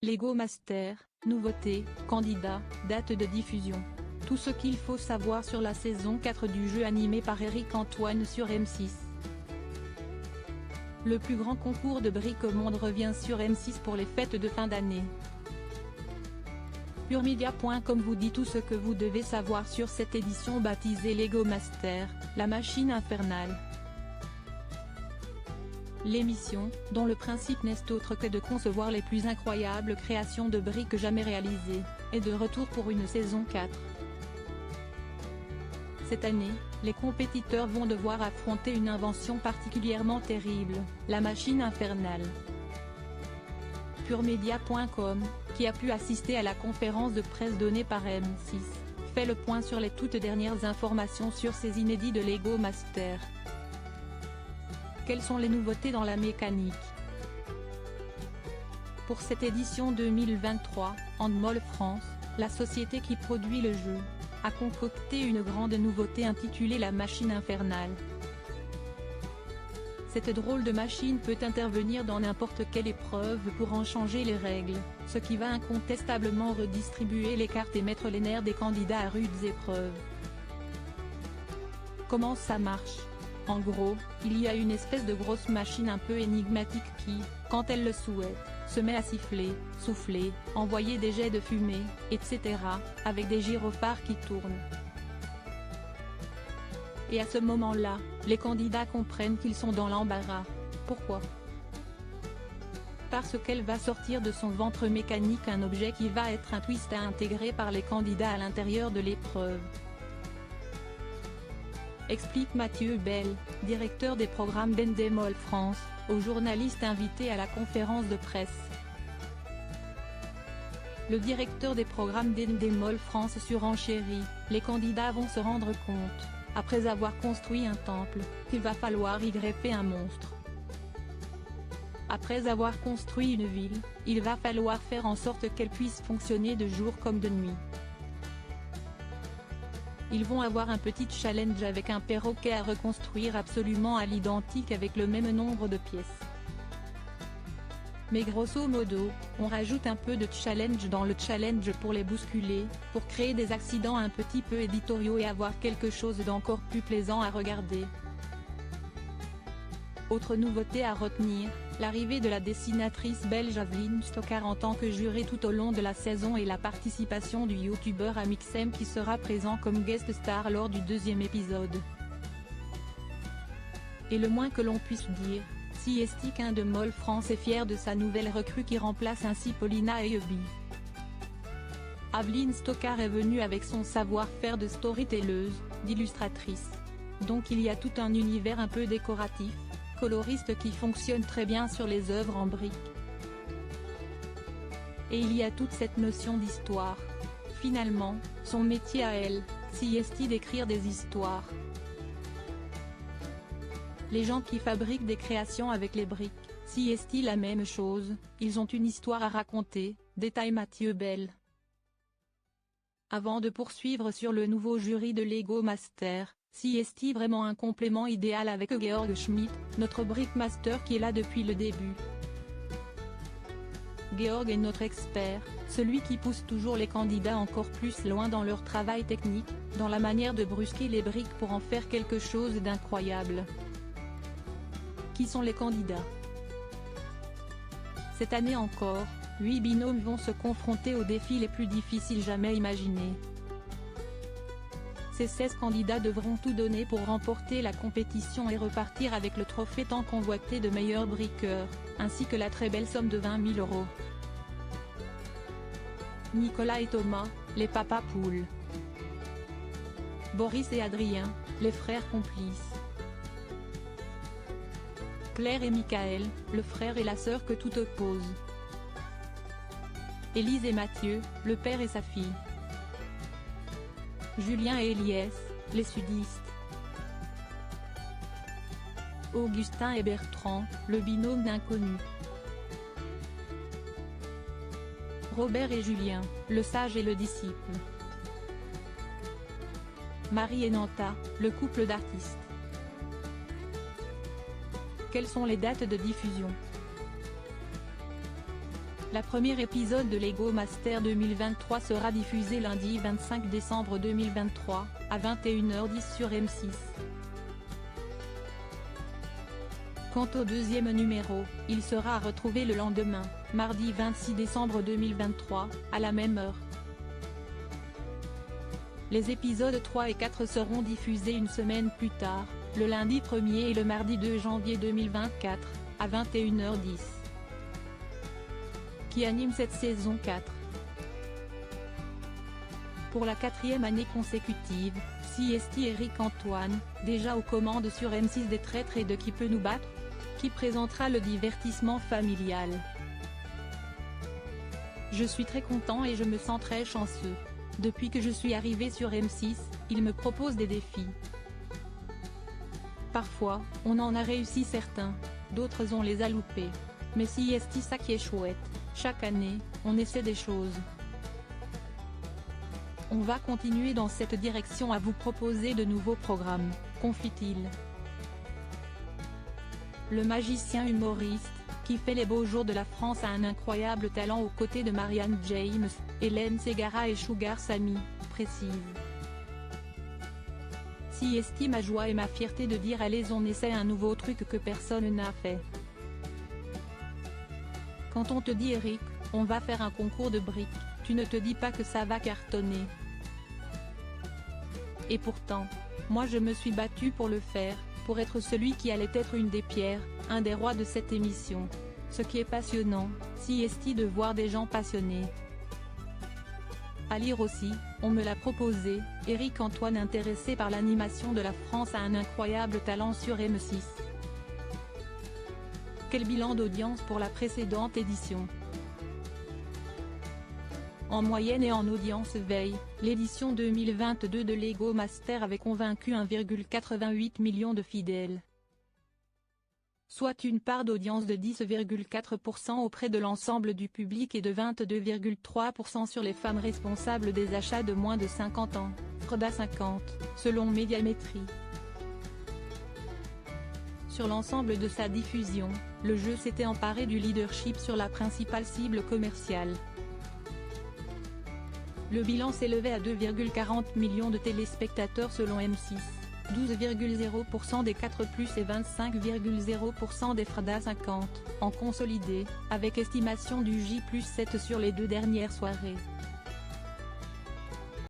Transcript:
Lego Master, nouveautés, candidats, date de diffusion. Tout ce qu'il faut savoir sur la saison 4 du jeu animé par Eric Antoine sur M6. Le plus grand concours de briques au monde revient sur M6 pour les fêtes de fin d'année. Puremedia.com vous dit tout ce que vous devez savoir sur cette édition baptisée Lego Master, la machine infernale. L'émission, dont le principe n'est autre que de concevoir les plus incroyables créations de briques jamais réalisées, est de retour pour une saison 4. Cette année, les compétiteurs vont devoir affronter une invention particulièrement terrible, la machine infernale. Puremedia.com, qui a pu assister à la conférence de presse donnée par M6, fait le point sur les toutes dernières informations sur ces inédits de Lego Master. Quelles sont les nouveautés dans la mécanique? Pour cette édition 2023, Handmol France, la société qui produit le jeu, a concocté une grande nouveauté intitulée la machine infernale. Cette drôle de machine peut intervenir dans n'importe quelle épreuve pour en changer les règles, ce qui va incontestablement redistribuer les cartes et mettre les nerfs des candidats à rudes épreuves. Comment ça marche? En gros, il y a une espèce de grosse machine un peu énigmatique qui, quand elle le souhaite, se met à siffler, souffler, envoyer des jets de fumée, etc., avec des gyrophares qui tournent. Et à ce moment-là, les candidats comprennent qu'ils sont dans l'embarras. Pourquoi? Parce qu'elle va sortir de son ventre mécanique un objet qui va être un twist à intégrer par les candidats à l'intérieur de l'épreuve. Explique Mathieu Bell, directeur des programmes d'Handmol France, aux journalistes invités à la conférence de presse. Le directeur des programmes d'Handmol France surenchérit, les candidats vont se rendre compte, après avoir construit un temple, qu'il va falloir y greffer un monstre. Après avoir construit une ville, il va falloir faire en sorte qu'elle puisse fonctionner de jour comme de nuit. Ils vont avoir un petit challenge avec un perroquet à reconstruire absolument à l'identique avec le même nombre de pièces. Mais grosso modo, on rajoute un peu de challenge dans le challenge pour les bousculer, pour créer des accidents un petit peu éditoriaux et avoir quelque chose d'encore plus plaisant à regarder. Autre nouveauté à retenir, l'arrivée de la dessinatrice belge Aveline Stockart en tant que jurée tout au long de la saison et la participation du youtubeur Amixem qui sera présent comme guest star lors du deuxième épisode. Et le moins que l'on puisse dire, CST Handmol France est fier de sa nouvelle recrue qui remplace ainsi Paulina Eyebi. Aveline Stockart est venue avec son savoir-faire de storytelleuse, d'illustratrice. Donc il y a tout un univers un peu décoratif, coloriste qui fonctionne très bien sur les œuvres en briques. Et il y a toute cette notion d'histoire. Finalement, son métier à elle, CST d'écrire des histoires. Les gens qui fabriquent des créations avec les briques, CST la même chose, ils ont une histoire à raconter, détaille Mathieu Bell. Avant de poursuivre sur le nouveau jury de Lego Master, CST vraiment un complément idéal avec Georg Schmidt, notre brickmaster qui est là depuis le début. Georg est notre expert, celui qui pousse toujours les candidats encore plus loin dans leur travail technique, dans la manière de brusquer les briques pour en faire quelque chose d'incroyable. Qui sont les candidats? Cette année encore, 8 binômes vont se confronter aux défis les plus difficiles jamais imaginés. Ces 16 candidats devront tout donner pour remporter la compétition et repartir avec le trophée tant convoité de meilleur briqueur, ainsi que la très belle somme de 20 000 €. Nicolas et Thomas, les papas poules. Boris et Adrien, les frères complices. Claire et Michael, le frère et la sœur que tout oppose. Élise et Mathieu, le père et sa fille. Julien et Eliès, les sudistes. Augustin et Bertrand, le binôme d'inconnus. Robert et Julien, le sage et le disciple. Marie et Nanta, le couple d'artistes. Quelles sont les dates de diffusion? La premier épisode de Lego Master 2023 sera diffusé lundi 25 décembre 2023, à 21h10 sur M6. Quant au deuxième numéro, il sera à retrouver le lendemain, mardi 26 décembre 2023, à la même heure. Les épisodes 3 et 4 seront diffusés une semaine plus tard, le lundi 1er et le mardi 2 janvier 2024, à 21h10. Qui anime cette saison 4. Pour la 4e année consécutive, CST Éric Antoine, déjà aux commandes sur M6 des Traîtres et de Qui peut nous battre, qui présentera le divertissement familial. Je suis très content et je me sens très chanceux. Depuis que je suis arrivé sur M6, il me propose des défis. Parfois, on en a réussi certains, d'autres on les a loupés. Mais CST, ça qui est chouette, chaque année, on essaie des choses. On va continuer dans cette direction à vous proposer de nouveaux programmes, confie-t-il. Le magicien humoriste, qui fait les beaux jours de la France, a un incroyable talent aux côtés de Marianne James, Hélène Ségara et Sugar Sammy, précise. CST, ma joie et ma fierté de dire allez on essaie un nouveau truc que personne n'a fait. Quand on te dit Eric, on va faire un concours de briques, tu ne te dis pas que ça va cartonner. Et pourtant, moi je me suis battu pour le faire, pour être celui qui allait être une des pierres, un des rois de cette émission. Ce qui est passionnant, CST, de voir des gens passionnés. À lire aussi, on me l'a proposé, Éric Antoine intéressé par l'animation de la France a un incroyable talent sur M6. Quel bilan d'audience pour la précédente édition? En moyenne et en audience veille, l'édition 2022 de Lego Master avait convaincu 1,88 million de fidèles. Soit une part d'audience de 10,4% auprès de l'ensemble du public et de 22,3% sur les femmes responsables des achats de moins de 50 ans, Freda 50, selon Médiamétrie. Sur l'ensemble de sa diffusion, le jeu s'était emparé du leadership sur la principale cible commerciale. Le bilan s'élevait à 2,40 millions de téléspectateurs selon M6, 12,0% des 4+, et 25,0% des Freda 50, en consolidé, avec estimation du J+7 sur les 2 dernières soirées.